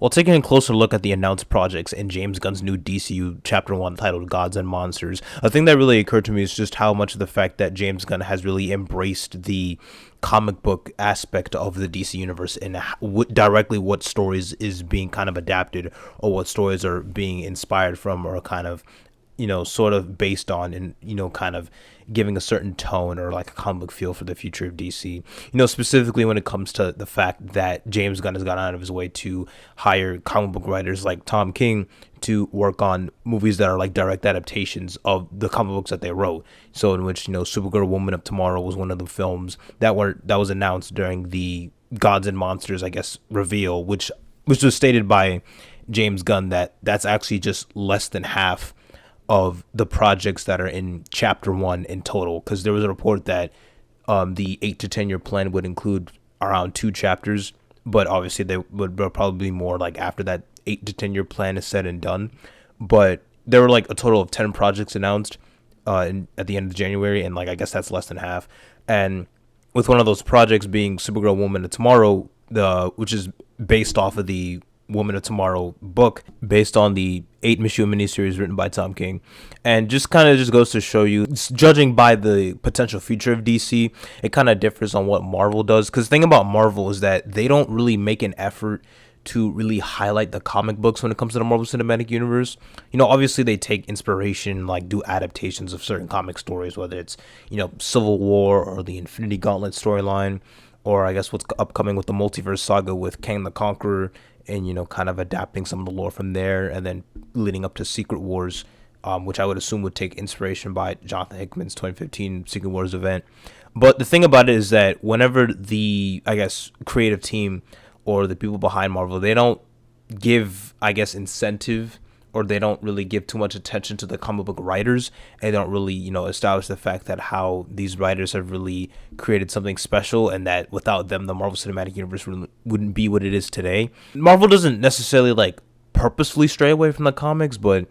Well, taking a closer look at the announced projects in James Gunn's new DCU Chapter 1 titled Gods and Monsters, a thing that really occurred to me is just how much of the fact that James Gunn has really embraced the comic book aspect of the DC universe and directly what stories is being kind of adapted or what stories are being inspired from or kind of sort of based on and, kind of giving a certain tone or like a comic book feel for the future of DC. Specifically when it comes to the fact that James Gunn has gone out of his way to hire comic book writers like Tom King to work on movies that are like direct adaptations of the comic books that they wrote. So in which, Supergirl Woman of Tomorrow was one of the films that was announced during the Gods and Monsters, I guess, reveal, which was stated by James Gunn that that's actually just less than half of the projects that are in Chapter 1 in total, because there was a report that the 8 to 10 year plan would include around 2 chapters, but obviously they would probably be more like after that 8 to 10 year plan is said and done. But there were like a total of 10 projects announced at the end of January, and like I guess that's less than half. And with one of those projects being Supergirl Woman of Tomorrow, which is based off of the Woman of Tomorrow book, based on the 8-issue miniseries written by Tom King. And just kind of just goes to show you, judging by the potential future of DC, it kind of differs on what Marvel does. Because the thing about Marvel is that they don't really make an effort to really highlight the comic books when it comes to the Marvel Cinematic Universe. Obviously they take inspiration, like do adaptations of certain comic stories, whether it's, Civil War or the Infinity Gauntlet storyline, or I guess what's upcoming with the Multiverse Saga with Kang the Conqueror, and kind of adapting some of the lore from there, and then leading up to Secret Wars, which I would assume would take inspiration by Jonathan Hickman's 2015 Secret Wars event. But the thing about it is that whenever the, I guess, creative team or the people behind Marvel, they don't give, I guess, incentive, or they don't really give too much attention to the comic book writers, and they don't really, establish the fact that how these writers have really created something special, and that without them, the Marvel Cinematic Universe wouldn't be what it is today. Marvel doesn't necessarily like purposefully stray away from the comics, but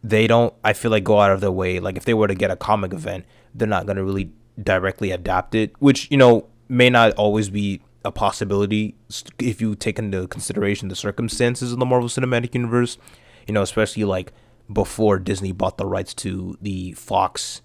they don't, I feel like, go out of their way. Like if they were to get a comic event, they're not going to really directly adapt it, which, may not always be a possibility if you take into consideration the circumstances of the Marvel Cinematic Universe. Especially like before Disney bought the rights to the Fox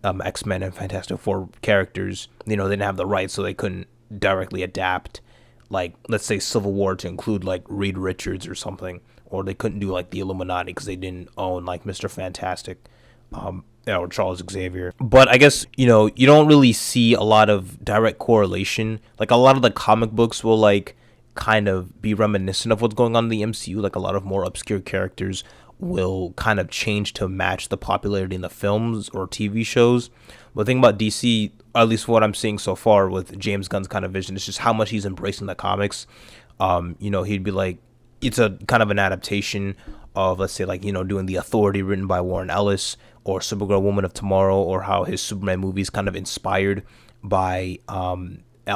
X-Men and Fantastic Four characters. They didn't have the rights, so they couldn't directly adapt, like, let's say Civil War to include like Reed Richards or something, or they couldn't do like the Illuminati because they didn't own like Mr. Fantastic or Charles Xavier. But I guess, you don't really see a lot of direct correlation. Like a lot of the comic books will like kind of be reminiscent of what's going on in the MCU. Like a lot of more obscure characters will kind of change to match the popularity in the films or TV shows. But the thing about DC, at least what I'm seeing so far with James Gunn's kind of vision, is just how much he's embracing the comics. He'd be like, it's a kind of an adaptation of, let's say, like, doing The Authority written by Warren Ellis, or Supergirl Woman of Tomorrow, or how his Superman movies kind of inspired by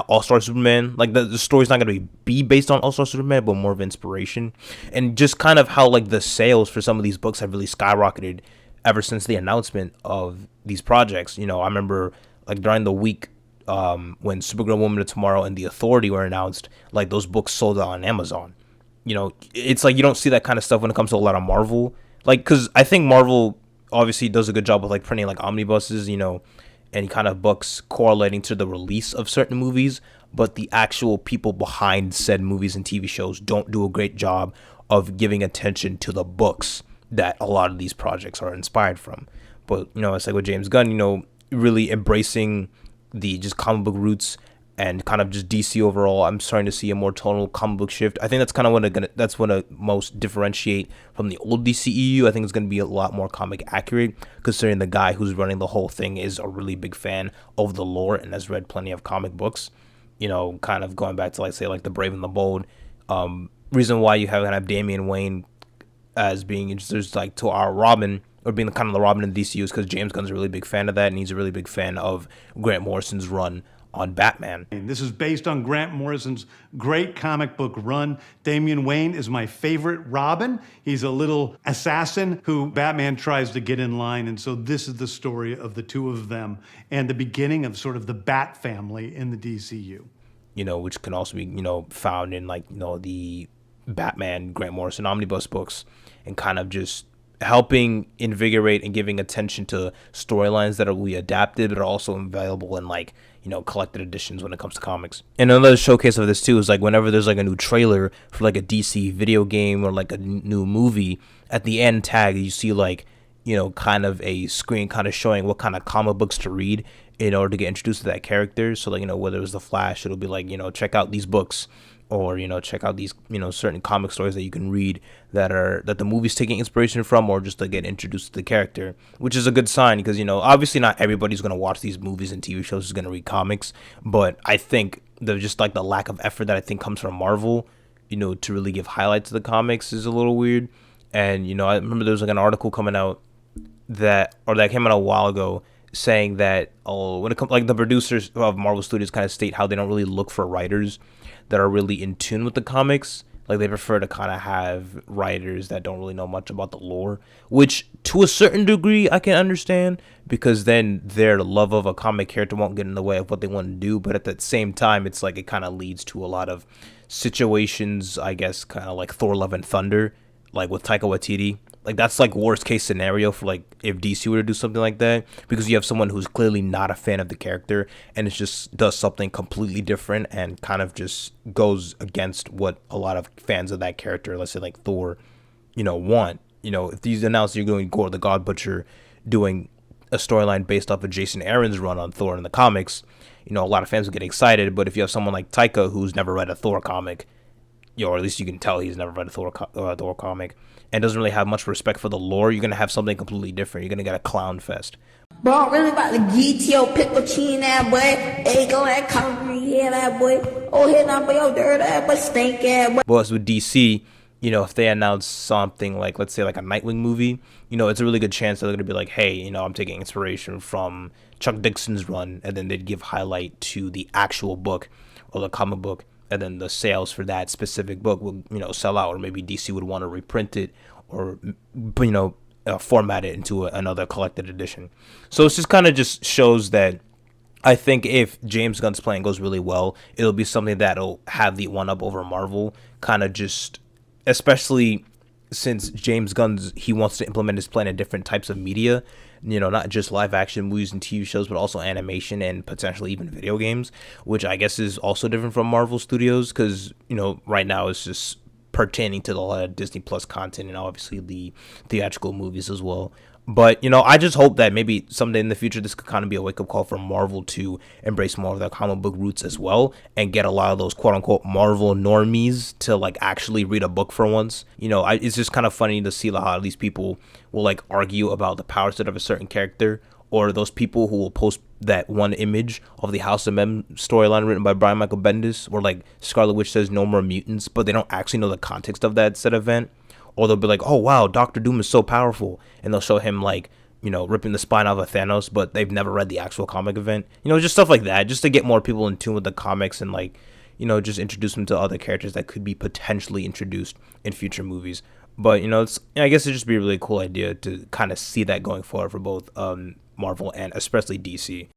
All-Star Superman. Like the story's not going to be based on All-Star Superman, but more of inspiration. And just kind of how like the sales for some of these books have really skyrocketed ever since the announcement of these projects. I remember like during the week when Supergirl Woman of Tomorrow and The Authority were announced, like those books sold out on Amazon. It's like you don't see that kind of stuff when it comes to a lot of Marvel. Like, because I think Marvel obviously does a good job with like printing like omnibuses, any kind of books correlating to the release of certain movies, but the actual people behind said movies and TV shows don't do a great job of giving attention to the books that a lot of these projects are inspired from. But, it's like with James Gunn, really embracing the just comic book roots and kind of just DC overall. I'm starting to see a more tonal comic book shift. I think that's kind of that's what to most differentiate from the old DCEU. I think it's going to be a lot more comic accurate, considering the guy who's running the whole thing is a really big fan of the lore and has read plenty of comic books. Kind of going back to like say like the Brave and the Bold. Reason why you have Damian Wayne as being introduced like to our Robin, or being kind of the Robin in the DCU, is because James Gunn's a really big fan of that, and he's a really big fan of Grant Morrison's run on Batman. This is based on Grant Morrison's great comic book run. Damian Wayne is my favorite Robin. He's a little assassin who Batman tries to get in line, and so this is the story of the two of them and the beginning of sort of the Bat family in the DCU. Which can also be, found in like, the Batman Grant Morrison omnibus books, and kind of just helping invigorate and giving attention to storylines that are really adapted but are also available in like, you know, collected editions when it comes to comics. And another showcase of this too is like whenever there's like a new trailer for like a DC video game or like a new movie, at the end tag you see like, you know, kind of a screen kind of showing what kind of comic books to read in order to get introduced to that character. So like, you know, whether it was the Flash, it'll be like, you know, check out these books, or, you know, check out these, you know, certain comic stories that you can read that the movie's taking inspiration from, or just to get introduced to the character, which is a good sign because, you know, obviously not everybody's going to watch these movies and TV shows is going to read comics, but I think the just like the lack of effort that I think comes from Marvel, you know, to really give highlight to the comics is a little weird. And, you know, I remember there was like an article coming out that came out a while ago saying that, oh, when it comes like the producers of Marvel Studios kind of state how they don't really look for writers that are really in tune with the comics. Like they prefer to kind of have writers that don't really know much about the lore, which to a certain degree I can understand, because then their love of a comic character won't get in the way of what they want to do. But at the same time, it's like it kind of leads to a lot of situations, I guess, kind of like Thor: Love and Thunder, like with Taika Waititi. Like that's like worst case scenario for like if DC were to do something like that, because you have someone who's clearly not a fan of the character and it just does something completely different and kind of just goes against what a lot of fans of that character, let's say like Thor, you know, want. You know, if these announce you're going Gore the God Butcher doing a storyline based off of Jason Aaron's run on Thor in the comics, you know, a lot of fans will get excited. But if you have someone like Taika who's never read a Thor comic, you know, or at least you can tell he's never read a Thor comic, and doesn't really have much respect for the lore, you're gonna have something completely different. You're gonna get a clown fest. Bro, I'm really about to get your pickle chin that boy. Hey, go that cover here, that boy. Oh, here now, boy, yo, dirt that boy, stink ass boy. But as with DC, you know, if they announce something like, let's say like a Nightwing movie, you know, it's a really good chance that they're gonna be like, hey, you know, I'm taking inspiration from Chuck Dixon's run, and then they'd give highlight to the actual book or the comic book, and then the sales for that specific book will, you know, sell out, or maybe DC would want to reprint it or, you know, format it into another collected edition. So it's just kind of just shows that I think if James Gunn's plan goes really well, it'll be something that'll have the one up over Marvel, kind of just, especially since James Gunn's, he wants to implement his plan in different types of media, you know, not just live action movies and TV shows, but also animation and potentially even video games, which I guess is also different from Marvel Studios because, you know, right now it's just pertaining to a lot of Disney Plus content and obviously the theatrical movies as well. But, you know, I just hope that maybe someday in the future this could kind of be a wake-up call for Marvel to embrace more of their comic book roots as well and get a lot of those quote-unquote Marvel normies to, like, actually read a book for once. You know, it's just kind of funny to see how these people will, like, argue about the power set of a certain character, or those people who will post that one image of the House of M storyline written by Brian Michael Bendis where, like, Scarlet Witch says no more mutants, but they don't actually know the context of that said event. Or they'll be like, oh, wow, Doctor Doom is so powerful. And they'll show him, like, you know, ripping the spine off of Thanos, but they've never read the actual comic event. You know, just stuff like that, just to get more people in tune with the comics and, like, you know, just introduce them to other characters that could be potentially introduced in future movies. But, you know, I guess it'd just be a really cool idea to kind of see that going forward for both Marvel and especially DC.